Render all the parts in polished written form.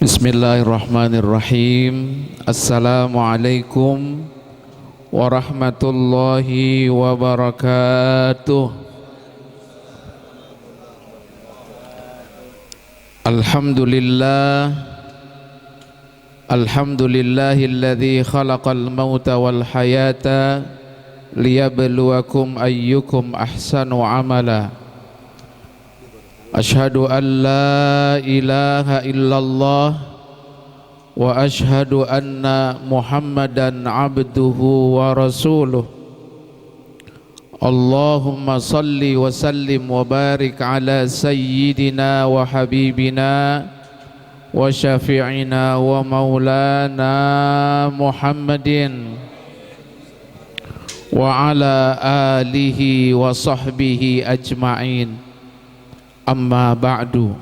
Bismillahirrahmanirrahim. Assalamualaikum warahmatullahi wabarakatuh. Alhamdulillahilladzi khalaqal mauta wal hayata liyabluwakum ayyukum ahsanu amala. Ashhadu an la ilaha illallah wa ashhadu anna Muhammadan abduhu wa rasuluh. Allahumma salli wa sallim wa barik ala sayyidina wa habibina wa syafi'ina wa maulana Muhammadin wa ala alihi wa sahbihi ajma'in. Amma ba'du.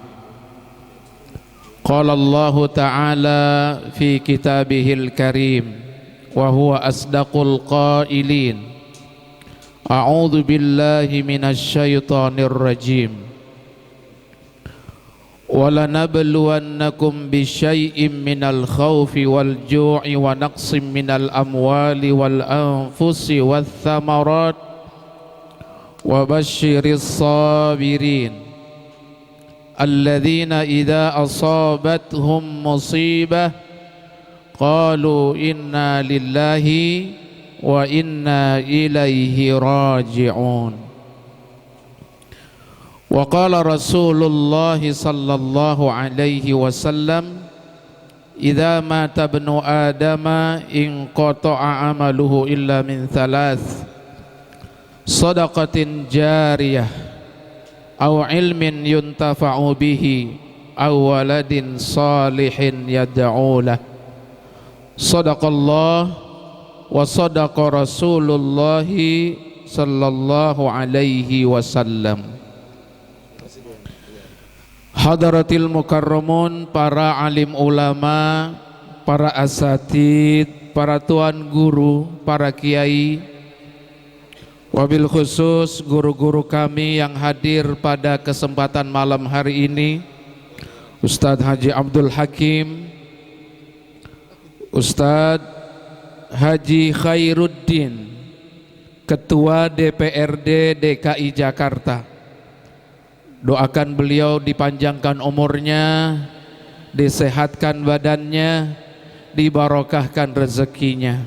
Qala Allah Ta'ala fi kitabihil karim wa huwa asdaqul qailin. A'udzu billahi minasy syaithanir rajim. Wa lanabluwannakum bisyai'im minal khaufi wal ju'i wa naqsim minal amwali wal anfusi wath thamarat wa basyiris sabirin alladzina idza asabatuhum musibah qalu inna lillahi wa inna ilaihi raji'un. Wa qala Rasulullah sallallahu alaihi wasallam idza mata ibnu adama in qata'a amaluhu illa min thalath sadaqatin jariyah aw ilmin yuntafa'u bihi aw waladin salihin yad'u lah. Shadaqallah wa shadaqa Rasulullah sallallahu alaihi wasallam. Hadaratil mukarramun, para alim ulama, para asatid, para tuan guru, para kiai, wabil khusus guru-guru kami yang hadir pada kesempatan malam hari ini, Ustadz Haji Abdul Hakim, Ustadz Haji Khairuddin, Ketua DPRD DKI Jakarta. Doakan beliau dipanjangkan umurnya, disehatkan badannya, dibarokahkan rezekinya,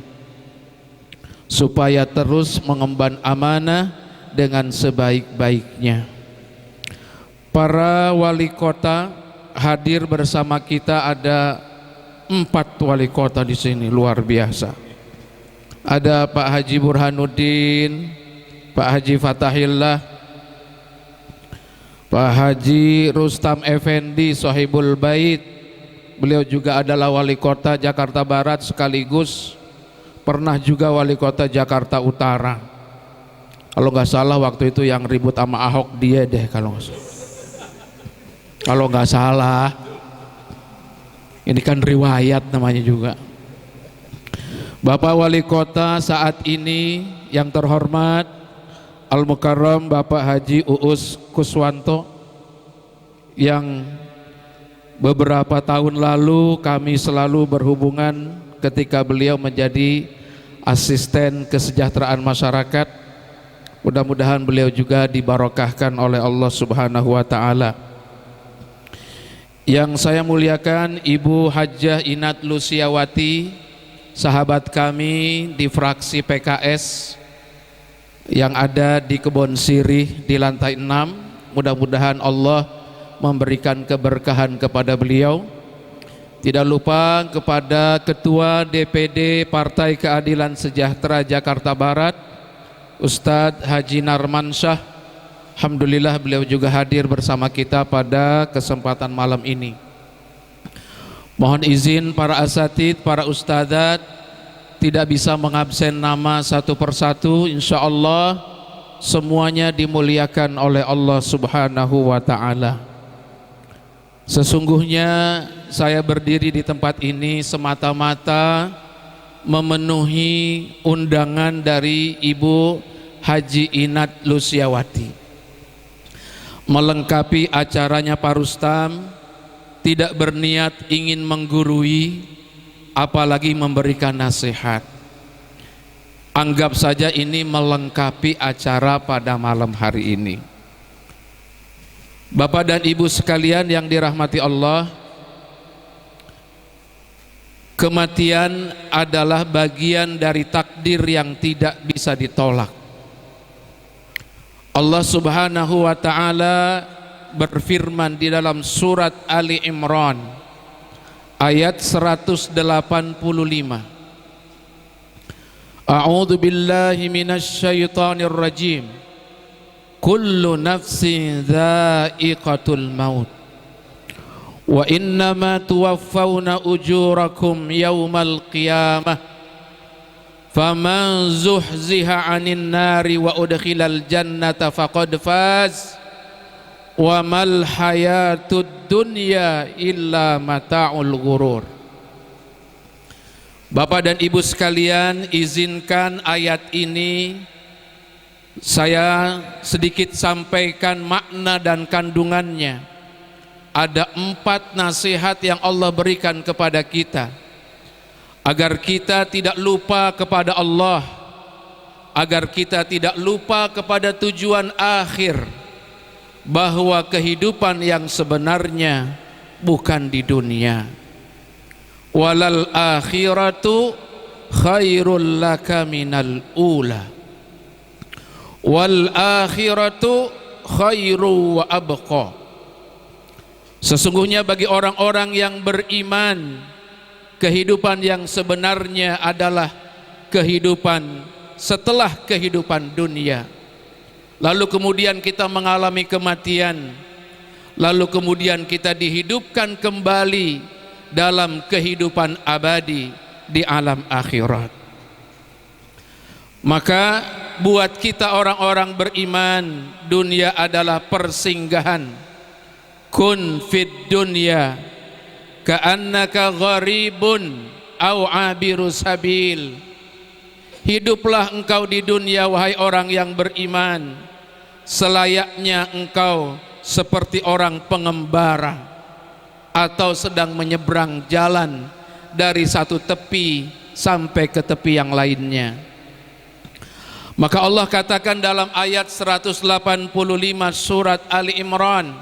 supaya terus mengemban amanah dengan sebaik-baiknya. Para wali kota hadir bersama kita, ada 4 wali kota di sini, luar biasa. Ada Pak Haji Burhanuddin, Pak Haji Fatahillah, Pak Haji Rustam Effendi Sohibul Bait. Beliau juga adalah wali kota Jakarta Barat sekaligus pernah juga wali kota Jakarta Utara. Kalau nggak salah waktu itu yang ribut sama Ahok dia deh, kalau nggak salah. Ini kan riwayat namanya juga. Bapak wali kota saat ini yang terhormat Al-Mukarram Bapak Haji Uus Kuswanto, yang beberapa tahun lalu kami selalu berhubungan ketika beliau menjadi asisten kesejahteraan masyarakat. Mudah-mudahan beliau juga dibarokahkan oleh Allah Subhanahu wa ta'ala. Yang saya muliakan Ibu Hajjah Inat Lusiawati, sahabat kami di fraksi PKS yang ada di Kebon Sirih di lantai 6. Mudah-mudahan Allah memberikan keberkahan kepada beliau. Tidak lupa kepada Ketua DPD Partai Keadilan Sejahtera Jakarta Barat, Ustadz Haji Narmansyah. Alhamdulillah beliau juga hadir bersama kita pada kesempatan malam ini. Mohon izin para asatid, para ustadzat, tidak bisa mengabsen nama satu persatu. Insya Allah semuanya dimuliakan oleh Allah Subhanahu wa ta'ala. Sesungguhnya saya berdiri di tempat ini semata-mata memenuhi undangan dari Ibu Haji Inat Lusiawati, melengkapi acaranya Pak Rustam, tidak berniat ingin menggurui, apalagi memberikan nasihat. Anggap saja ini melengkapi acara pada malam hari ini. Bapak dan Ibu sekalian yang dirahmati Allah, kematian adalah bagian dari takdir yang tidak bisa ditolak. Allah Subhanahu wa ta'ala berfirman di dalam surat Ali Imran ayat 185. A'udzu billahi minasy syaithanir rajim. Kullu nafsin dha'iqatul maut. Wa innama tuwaffawna ujurakum yaumal qiyamah. Faman zuhziha 'anil nari wa udkhilal jannata faqad faz. Wa mal hayatud dunya illa mata'ul ghurur. Bapak dan Ibu sekalian, izinkan ayat ini saya sedikit sampaikan makna dan kandungannya. Ada 4 nasihat yang Allah berikan kepada kita agar kita tidak lupa kepada Allah, agar kita tidak lupa kepada tujuan akhir, bahwa kehidupan yang sebenarnya bukan di dunia. Walal akhiratu khairul laka minal ula. Wal akhiratu khairu wa abqa. Sesungguhnya bagi orang-orang yang beriman, kehidupan yang sebenarnya adalah kehidupan setelah kehidupan dunia. Lalu kemudian kita mengalami kematian, lalu kemudian kita dihidupkan kembali dalam kehidupan abadi di alam akhirat. Maka buat kita orang-orang beriman, dunia adalah persinggahan. Kun fid dunya ka'annaka gharibun au abiru sabil. Hiduplah engkau di dunia wahai orang yang beriman, selayaknya engkau seperti orang pengembara atau sedang menyeberang jalan dari satu tepi sampai ke tepi yang lainnya. Maka Allah katakan dalam ayat 185 surat Ali Imran,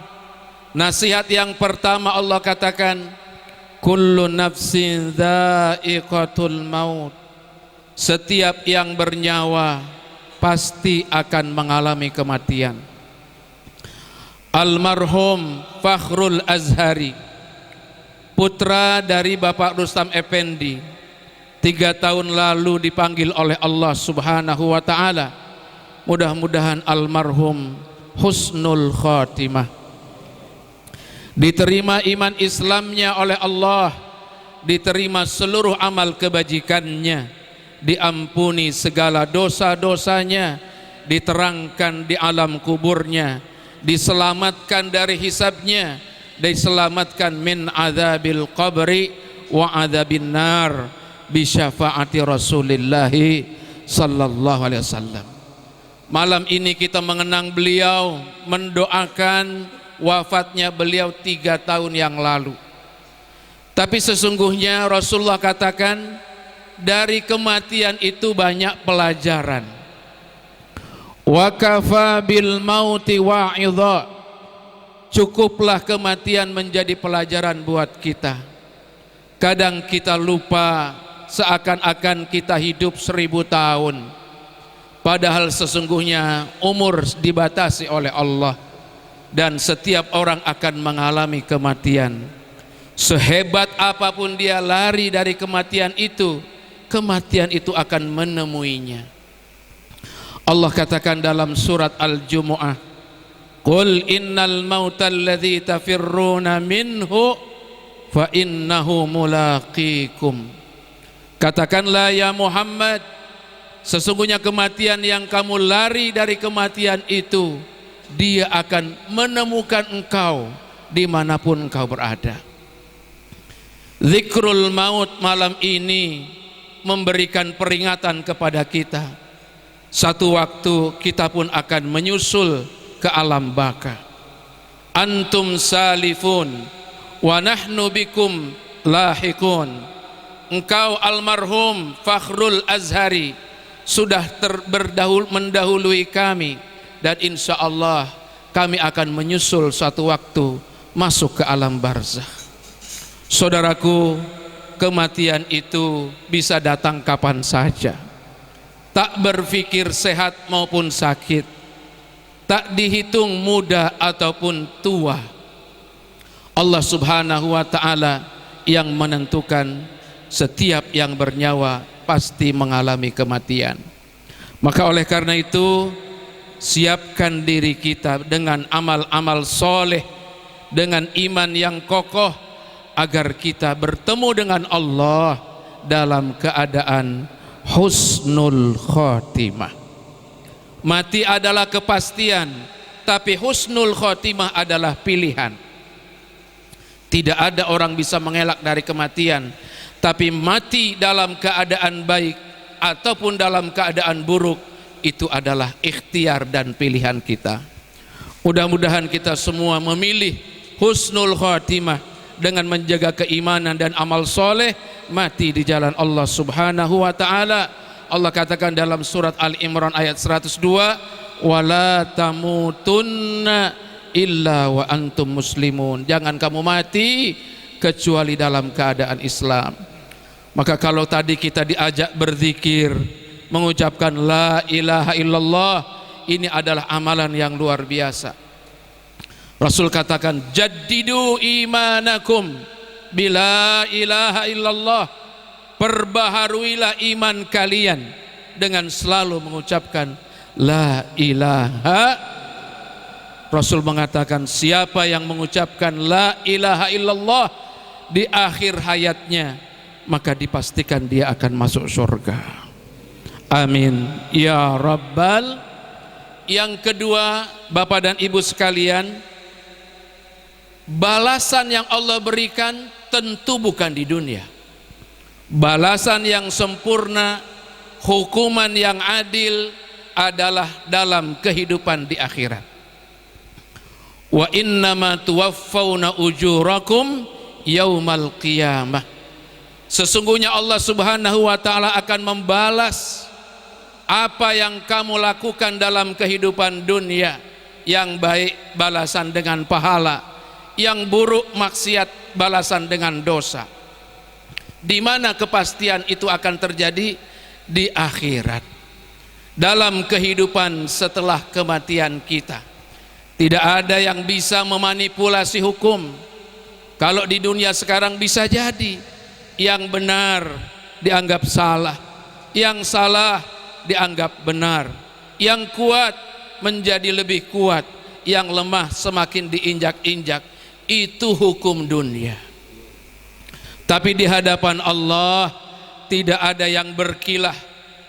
nasihat yang pertama Allah katakan, kullu nafsin dha'iqatul maut. Setiap yang bernyawa pasti akan mengalami kematian. Almarhum Fakhrul Azhari, putra dari Bapak Rustam Effendi, 3 tahun lalu dipanggil oleh Allah Subhanahu wa ta'ala. Mudah-mudahan almarhum husnul khatimah, diterima iman Islamnya oleh Allah, diterima seluruh amal kebajikannya, diampuni segala dosa-dosanya, diterangkan di alam kuburnya, diselamatkan dari hisabnya, diselamatkan min adzabil qabri wa adzabin nar bi syafaati Rasulillah sallallahu alaihi wasallam. Malam ini kita mengenang beliau, mendoakan wafatnya beliau 3 tahun yang lalu. Tapi sesungguhnya Rasulullah katakan, dari kematian itu banyak pelajaran. Wa kafa bil mauti wa'idha. Cukuplah kematian menjadi pelajaran buat kita. Kadang kita lupa seakan-akan kita hidup 1000 tahun, padahal sesungguhnya umur dibatasi oleh Allah, dan setiap orang akan mengalami kematian. Sehebat apapun dia lari dari kematian itu akan menemuinya. Allah katakan dalam surat Al-Jumu'ah, qul innal mautal ladzi tafirruna minhu fa innahu mulaqikum. Katakanlah ya Muhammad, sesungguhnya kematian yang kamu lari dari kematian itu, dia akan menemukan engkau dimanapun engkau berada. Zikrul maut malam ini memberikan peringatan kepada kita. Satu waktu kita pun akan menyusul ke alam baka. Antum salifun wa nahnu bikum lahiqun. Engkau almarhum Fakhrul Azhari sudah mendahului kami, dan insya Allah kami akan menyusul suatu waktu masuk ke alam barzakh. Saudaraku, kematian itu bisa datang kapan saja, tak berpikir sehat maupun sakit, tak dihitung muda ataupun tua. Allah Subhanahu wa ta'ala yang menentukan setiap yang bernyawa pasti mengalami kematian. Maka oleh karena itu, siapkan diri kita dengan amal-amal soleh, dengan iman yang kokoh, agar kita bertemu dengan Allah dalam keadaan husnul khotimah. Mati adalah kepastian, tapi husnul khotimah adalah pilihan. Tidak ada orang bisa mengelak dari kematian, tapi mati dalam keadaan baik ataupun dalam keadaan buruk, itu adalah ikhtiar dan pilihan kita. Mudah-mudahan kita semua memilih husnul khotimah dengan menjaga keimanan dan amal soleh, mati di jalan Allah Subhanahu wa ta'ala. Allah katakan dalam surat Al-Imran ayat 102, wala tamutunna illa wa antum muslimun. Jangan kamu mati kecuali dalam keadaan Islam. Maka kalau tadi kita diajak berzikir, mengucapkan la ilaha illallah, ini adalah amalan yang luar biasa. Rasul katakan, jaddidu imanakum bila ilaha illallah. Perbaharuilah iman kalian dengan selalu mengucapkan la ilaha. Rasul mengatakan, siapa yang mengucapkan la ilaha illallah di akhir hayatnya, maka dipastikan dia akan masuk surga. Amin ya rabbal. Yang kedua, Bapak dan Ibu sekalian, balasan yang Allah berikan tentu bukan di dunia. Balasan yang sempurna, hukuman yang adil adalah dalam kehidupan di akhirat. Wa innama tuwaffawna ujurakum yaumal qiyamah. Sesungguhnya Allah Subhanahu wa ta'ala akan membalas apa yang kamu lakukan dalam kehidupan dunia. Yang baik balasan dengan pahala, yang buruk maksiat balasan dengan dosa. Di mana kepastian itu akan terjadi? Di akhirat, dalam kehidupan setelah kematian kita. Tidak ada yang bisa memanipulasi hukum. Kalau di dunia sekarang bisa jadi yang benar dianggap salah, yang salah dianggap benar, yang kuat menjadi lebih kuat, yang lemah semakin diinjak-injak. Itu hukum dunia. Tapi di hadapan Allah tidak ada yang berkilah,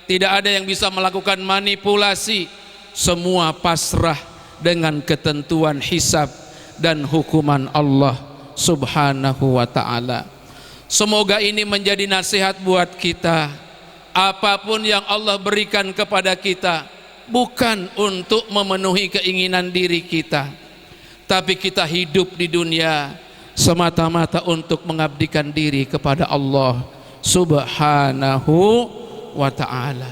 tidak ada yang bisa melakukan manipulasi. Semua pasrah dengan ketentuan hisab dan hukuman Allah Subhanahu wa ta'ala. Semoga ini menjadi nasihat buat kita. Apapun yang Allah berikan kepada kita bukan untuk memenuhi keinginan diri kita, tapi kita hidup di dunia semata-mata untuk mengabdikan diri kepada Allah Subhanahu wa ta'ala.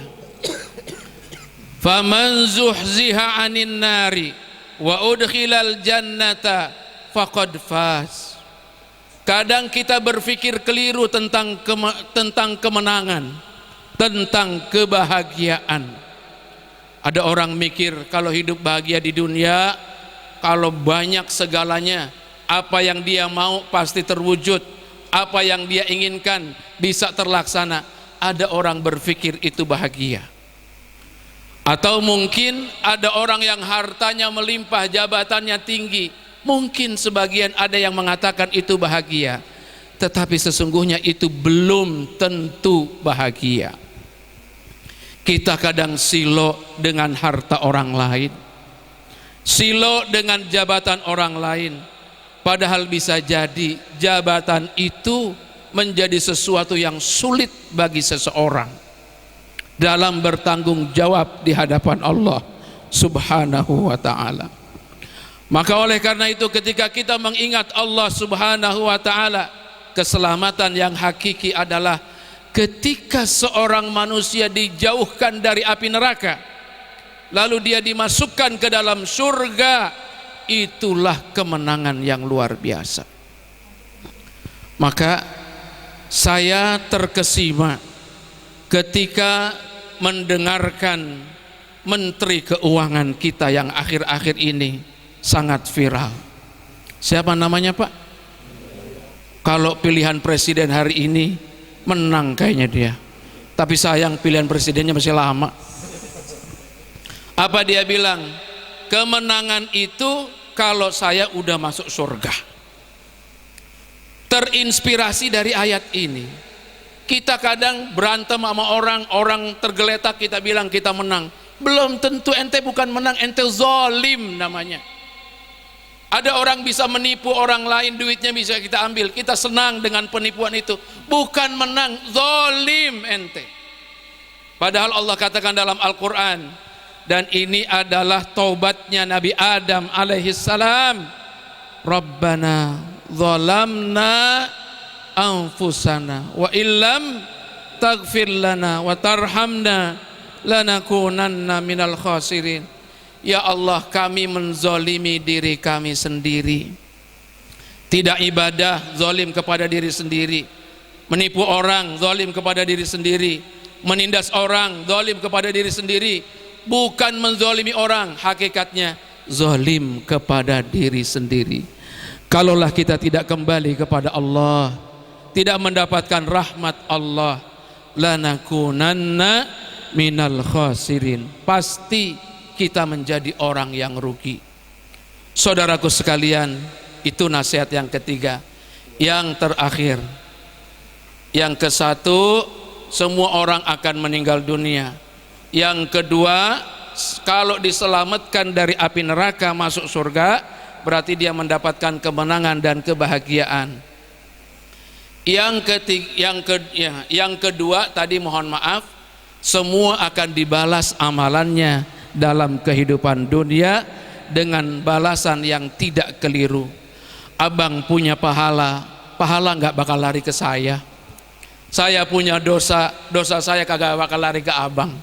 Faman zuhziha 'anil nari wa udkhilal jannata faqad faz. Kadang kita berpikir keliru tentang kemenangan, tentang kebahagiaan. Ada orang mikir kalau hidup bahagia di dunia, kalau banyak segalanya, apa yang dia mau pasti terwujud, apa yang dia inginkan bisa terlaksana. Ada orang berpikir itu bahagia. Atau mungkin ada orang yang hartanya melimpah, jabatannya tinggi, mungkin sebagian ada yang mengatakan itu bahagia, tetapi sesungguhnya itu belum tentu bahagia. Kita kadang silo dengan harta orang lain, silo dengan jabatan orang lain, padahal bisa jadi jabatan itu menjadi sesuatu yang sulit bagi seseorang dalam bertanggung jawab di hadapan Allah Subhanahu wa ta'ala. Maka oleh karena itu ketika kita mengingat Allah Subhanahu wa taala, keselamatan yang hakiki adalah ketika seorang manusia dijauhkan dari api neraka, lalu dia dimasukkan ke dalam surga, itulah kemenangan yang luar biasa. Maka saya terkesima ketika mendengarkan Menteri Keuangan kita yang akhir-akhir ini sangat viral. Siapa namanya Pak? Kalau pilihan presiden hari ini menang kayaknya dia. Tapi sayang pilihan presidennya masih lama. Apa dia bilang? Kemenangan itu kalau saya udah masuk surga. Terinspirasi dari ayat ini. Kita kadang berantem sama orang tergeletak, kita bilang kita menang. Belum tentu, ente bukan menang, ente zalim namanya. Ada orang bisa menipu orang lain, duitnya bisa kita ambil, kita senang dengan penipuan itu. Bukan menang, zalim ente. Padahal Allah katakan dalam Al-Quran, dan ini adalah taubatnya Nabi Adam alaihissalam, Rabbana zalamna anfusana wa illam taghfir lana wa tarhamna lanakunanna minal khasirin. Ya Allah, kami menzolimi diri kami sendiri. Tidak ibadah, zolim kepada diri sendiri. Menipu orang, zolim kepada diri sendiri. Menindas orang, zolim kepada diri sendiri. Bukan menzolimi orang, hakikatnya zolim kepada diri sendiri. Kalaulah kita tidak kembali kepada Allah, tidak mendapatkan rahmat Allah, lanakunanna minal khasirin, pasti kita menjadi orang yang rugi. Saudaraku sekalian, itu nasihat yang ketiga. Yang terakhir, yang ke satu, semua orang akan meninggal dunia. Yang kedua, kalau diselamatkan dari api neraka masuk surga, berarti dia mendapatkan kemenangan dan kebahagiaan. Yang kedua tadi mohon maaf, semua akan dibalas amalannya dalam kehidupan dunia dengan balasan yang tidak keliru. Abang punya pahala nggak bakal lari ke saya. Saya punya dosa saya kagak bakal lari ke abang.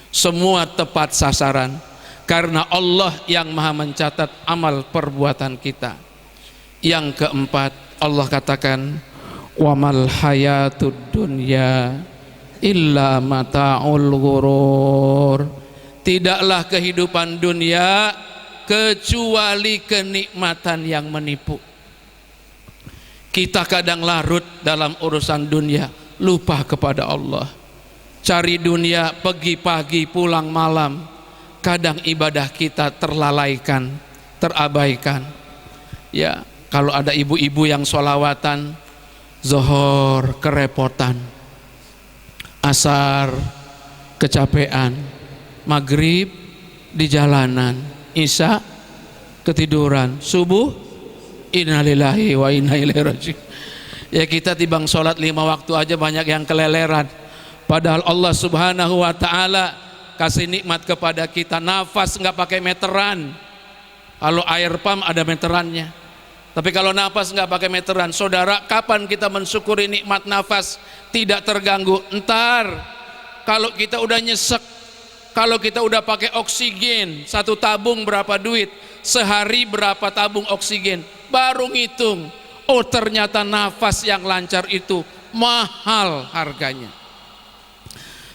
Semua tepat sasaran karena Allah yang maha mencatat amal perbuatan kita. Yang keempat, Allah katakan, wamal hayatud dunya illa mata'ul ghurur. Tidaklah kehidupan dunia kecuali kenikmatan yang menipu. Kita kadang larut dalam urusan dunia, lupa kepada Allah. Cari dunia pagi pagi pulang malam. Kadang ibadah kita terlalaikan, terabaikan. Ya, kalau ada ibu-ibu yang sholawatan, zuhur kerepotan, asar kecapean, maghrib di jalanan, isya ketiduran, subuh innalillahi wa inna ilaihi raji'un. Ya kita timbang sholat 5 waktu aja banyak yang keleleran. Padahal Allah Subhanahu wa ta'ala kasih nikmat kepada kita, nafas nggak pakai meteran. Kalau air pump ada meterannya, tapi kalau nafas nggak pakai meteran. Saudara, kapan kita mensyukuri nikmat nafas tidak terganggu? Entar kalau kita udah nyesek, kalau kita udah pakai oksigen, 1 tabung berapa duit, sehari berapa tabung oksigen, baru ngitung, oh ternyata nafas yang lancar itu mahal harganya.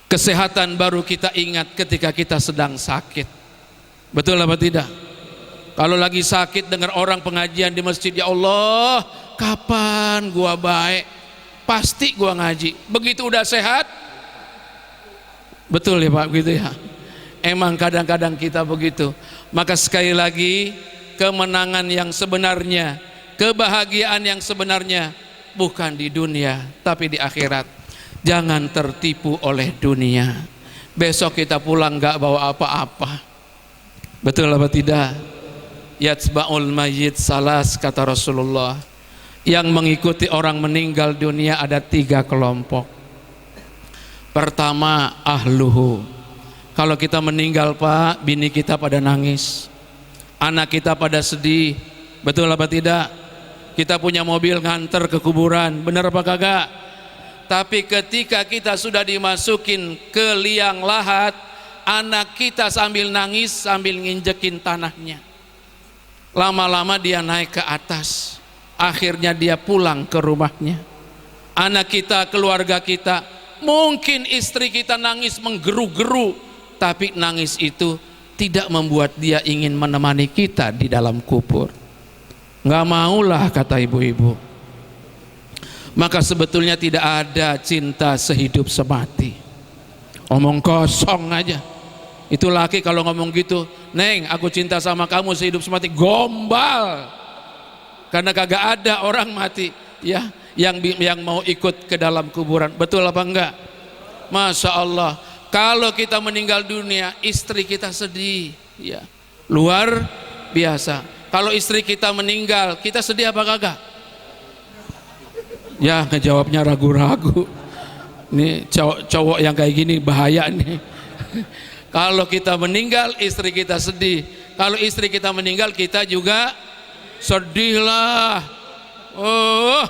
Kesehatan baru kita ingat ketika kita sedang sakit. Betul apa tidak? Kalau lagi sakit dengar orang pengajian di masjid, ya Allah, kapan gua baik? Pasti gua ngaji. Begitu udah sehat, betul ya Pak, begitu ya. Emang kadang-kadang kita begitu. Maka sekali lagi, kemenangan yang sebenarnya, kebahagiaan yang sebenarnya bukan di dunia tapi di akhirat. Jangan tertipu oleh dunia. Besok kita pulang gak bawa apa-apa. Betul apa tidak? Yatsba'ul mayyit salas, kata Rasulullah. Yang mengikuti orang meninggal dunia ada 3 kelompok. Pertama, ahluhu. Kalau kita meninggal Pak, bini kita pada nangis, Anak kita pada sedih, betul apa tidak? Kita punya mobil nganter ke kuburan, benar apa kagak? Tapi ketika kita sudah dimasukin ke liang lahat, anak kita sambil nangis sambil nginjekin tanahnya. Lama-lama dia naik ke atas, akhirnya dia pulang ke rumahnya. Anak kita, keluarga kita, mungkin istri kita nangis menggeru-geru, tapi nangis itu tidak membuat dia ingin menemani kita di dalam kubur. Nggak maulah, kata ibu-ibu. Maka sebetulnya tidak ada cinta sehidup semati. Omong kosong aja. Itu laki kalau ngomong gitu, "Neng, aku cinta sama kamu sehidup semati," gombal. Karena kagak ada orang mati ya yang mau ikut ke dalam kuburan. Betul apa enggak? Masya Allah. Kalau kita meninggal dunia, istri kita sedih, ya, luar biasa. Kalau istri kita meninggal, kita sedih apa kagak? Ya, ngejawabnya ragu-ragu. Ini cowok yang kayak gini bahaya nih. Kalau kita meninggal, istri kita sedih. Kalau istri kita meninggal, kita juga sedihlah. Oh,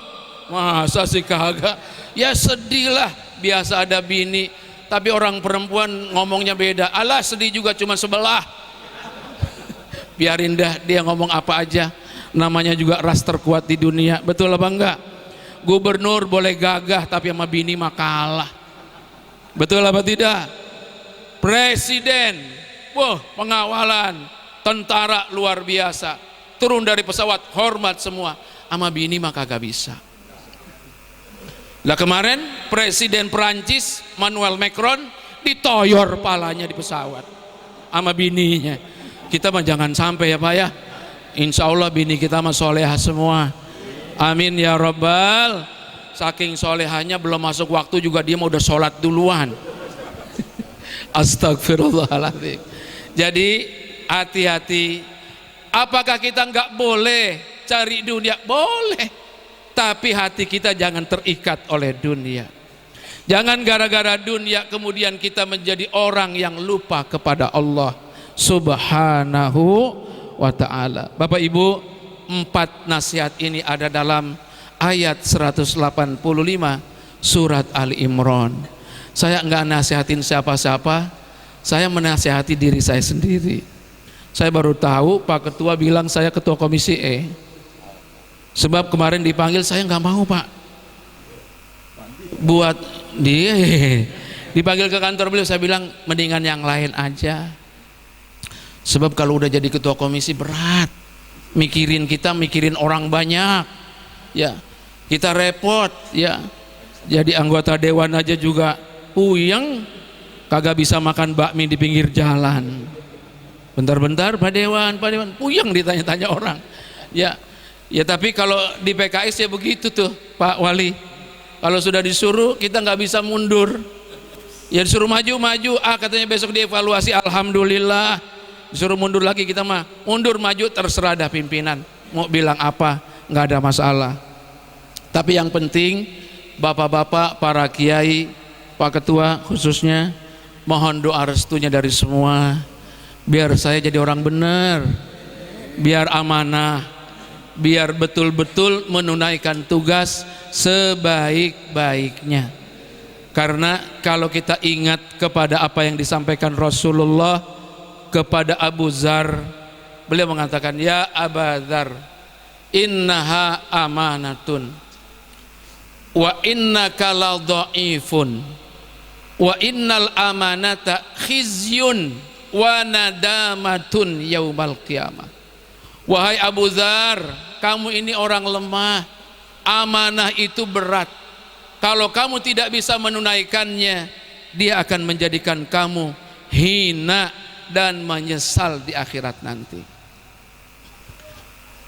masa sih kagak? Ya sedihlah. Biasa ada bini, tapi orang perempuan ngomongnya beda. Alah, sedih juga cuma sebelah. Biarin dah dia ngomong apa aja. Namanya juga ras terkuat di dunia. Betul apa enggak? Gubernur boleh gagah tapi sama bini mah kalah. Betul apa tidak? Presiden, wah, pengawalan, tentara luar biasa, turun dari pesawat hormat semua, sama bini mah kagak bisa. Lah kemarin Presiden Perancis Emmanuel Macron ditoyor palanya di pesawat sama bininya. Kita mah jangan sampai ya Pak ya. Insya Allah bini kita mah solehah semua. Amin ya Rabbal. Saking solehahnya belum masuk waktu juga dia mau udah sholat duluan. Astagfirullahaladzim. Jadi hati-hati. Apakah kita nggak boleh cari dunia? Boleh. Tapi hati kita jangan terikat oleh dunia. Jangan gara-gara dunia kemudian kita menjadi orang yang lupa kepada Allah Subhanahu wa ta'ala. Bapak Ibu, 4 nasihat ini ada dalam ayat 185 surat Ali Imran. Saya enggak nasihatin siapa-siapa, saya menasihati diri saya sendiri. Saya baru tahu Pak Ketua bilang saya Ketua Komisi E. Sebab kemarin dipanggil saya nggak mau Pak. Buat dia dipanggil ke kantor beliau, saya bilang mendingan yang lain aja. Sebab kalau udah jadi ketua komisi berat, mikirin orang banyak, ya kita repot, ya. Jadi anggota dewan aja juga puyeng, kagak bisa makan bakmi di pinggir jalan. Bentar-bentar Pak Dewan, puyeng ditanya-tanya orang, ya. Ya tapi kalau di PKS ya begitu tuh Pak Wali. Kalau sudah disuruh kita nggak bisa mundur. Ya disuruh maju, katanya besok dievaluasi, alhamdulillah. Disuruh mundur lagi kita mah mundur maju terserah dah pimpinan. Mau bilang apa nggak ada masalah. Tapi yang penting bapak-bapak, para kiai, Pak Ketua khususnya, mohon doa restunya dari semua. Biar saya jadi orang benar, biar amanah, biar betul-betul menunaikan tugas sebaik-baiknya. Karena kalau kita ingat kepada apa yang disampaikan Rasulullah kepada Abu Dzar, beliau mengatakan, ya Aba Dzar, innaha amanatun wa innaka la dhaifun wa innal amanata khizyun wa nadamatun yaumal qiyamah. Wahai Abu Dzar, kamu ini orang lemah, amanah itu berat. Kalau kamu tidak bisa menunaikannya, dia akan menjadikan kamu hina dan menyesal di akhirat nanti.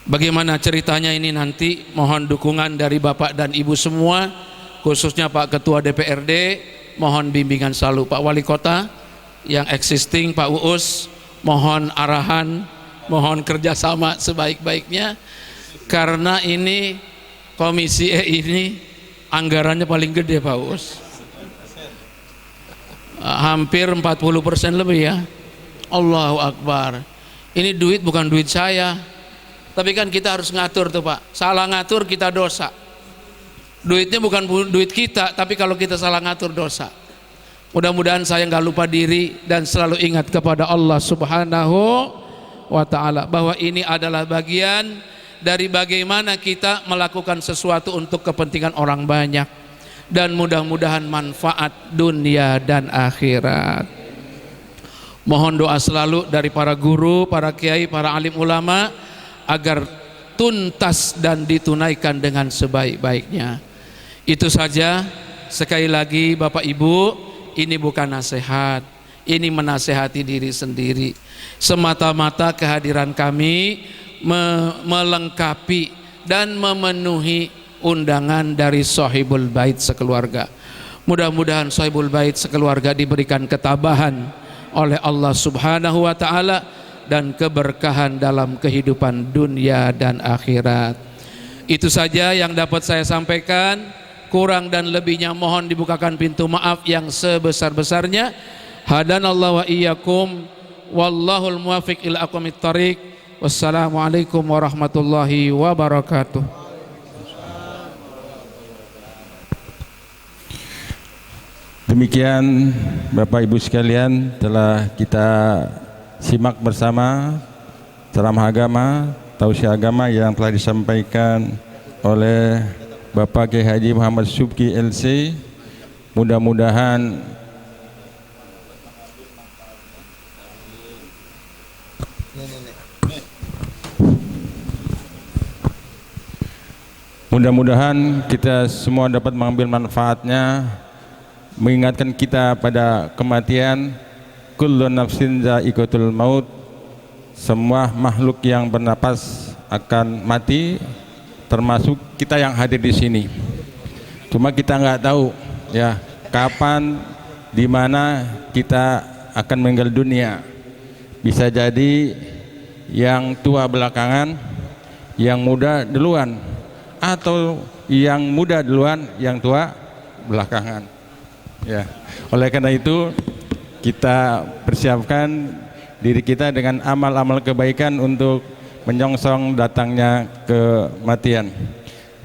Bagaimana ceritanya ini nanti? Mohon dukungan dari Bapak dan Ibu semua, khususnya Pak Ketua DPRD, mohon bimbingan selalu. Pak Wali Kota yang existing, Pak Uus, mohon arahan, mohon kerjasama sebaik-baiknya. Karena ini Komisi E ini anggarannya paling gede Pak Uus, hampir 40% lebih ya. Allahu Akbar. Ini duit bukan duit saya. Tapi kan kita harus ngatur tuh Pak. Salah ngatur kita dosa. Duitnya bukan duit kita, tapi kalau kita salah ngatur dosa. Mudah-mudahan saya nggak lupa diri dan selalu ingat kepada Allah Subhanahu wa ta'ala bahwa ini adalah bagian dari bagaimana kita melakukan sesuatu untuk kepentingan orang banyak dan mudah-mudahan manfaat dunia dan akhirat. Mohon doa selalu dari para guru, para kiai, para alim ulama agar tuntas dan ditunaikan dengan sebaik-baiknya. Itu saja. Sekali lagi Bapak Ibu, ini bukan nasihat, ini menasehati diri sendiri. Semata-mata kehadiran kami melengkapi dan memenuhi undangan dari Sahibul Bait sekeluarga. Mudah-mudahan Sahibul Bait sekeluarga diberikan ketabahan oleh Allah Subhanahu wa ta'ala dan keberkahan dalam kehidupan dunia dan akhirat. Itu saja yang dapat saya sampaikan. Kurang dan lebihnya mohon dibukakan pintu maaf yang sebesar-besarnya. Hadanallahu wa iyyakum wallahul muwaffiq ila aqwamit thariq. Wassalamualaikum warahmatullahi wabarakatuh. Demikian Bapak Ibu sekalian telah kita simak bersama ceramah agama, tausiah agama yang telah disampaikan oleh Bapak Kiai Haji Muhammad Subki LC. Mudah-mudahan kita semua dapat mengambil manfaatnya, mengingatkan kita pada kematian. Kullu nafsin za'iqatul maut, semua makhluk yang bernapas akan mati, termasuk kita yang hadir di sini. Cuma kita nggak tahu ya kapan, di mana kita akan meninggal dunia. Bisa jadi yang tua belakangan, yang muda duluan, atau yang muda duluan, yang tua belakangan. Ya, oleh karena itu kita persiapkan diri kita dengan amal-amal kebaikan untuk menyongsong datangnya kematian.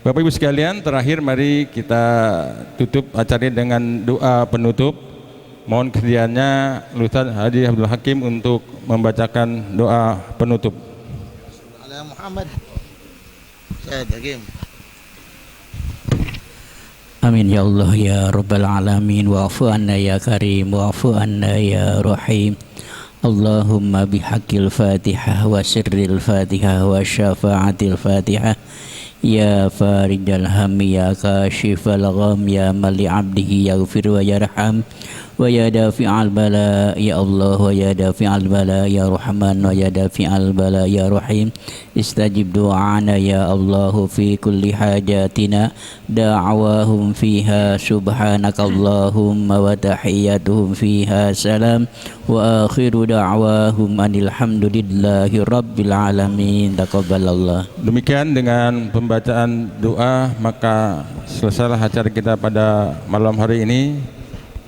Bapak Ibu sekalian, terakhir mari kita tutup acara dengan doa penutup. Mohon kesediaannya Ustaz Haji Abdul Hakim untuk membacakan doa penutup. Ala Muhammad. Ustaz Hakim. Amin ya Allah ya Rabbal Alamin, wa'fu anna ya Karim, wa'fu anna ya Rahim. Allahumma bihaqqil Fatihah wa sirril Fatihah wa syafa'atil Fatihah ya farijal hammi ya kashifal gham ya mali abdihi yaghfir wa yarham wa ya dafi'al bala ya Allah wa ya dafi'al bala ya Rahman wa ya dafi'al bala ya Rahim. Istajib du'ana ya Allah fi kulli hajatina da'awahum fiha subhanaka Allahumma wa tahiyyatuhum fiha salam wa akhiru da'awahum anilhamdulillahi rabbil alamin. Taqabbalallah. Demikian dengan pembacaan doa maka selesailah acara kita pada malam hari ini.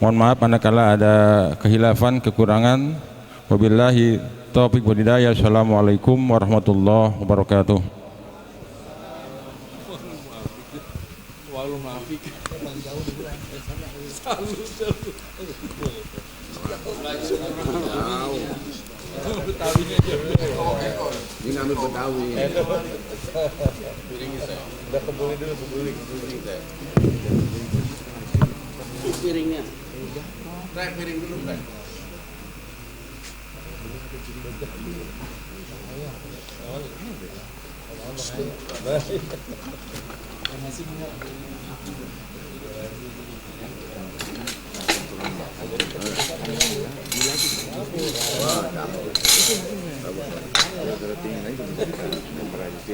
Mohon maaf manakala ada khilafan, kekurangan. Wabillahi taufiq wal hidayah. Assalamualaikum warahmatullahi wabarakatuh. Ini ambil Betawi. Udah kebuli dulu, Piringnya. Piring dulu, Pak.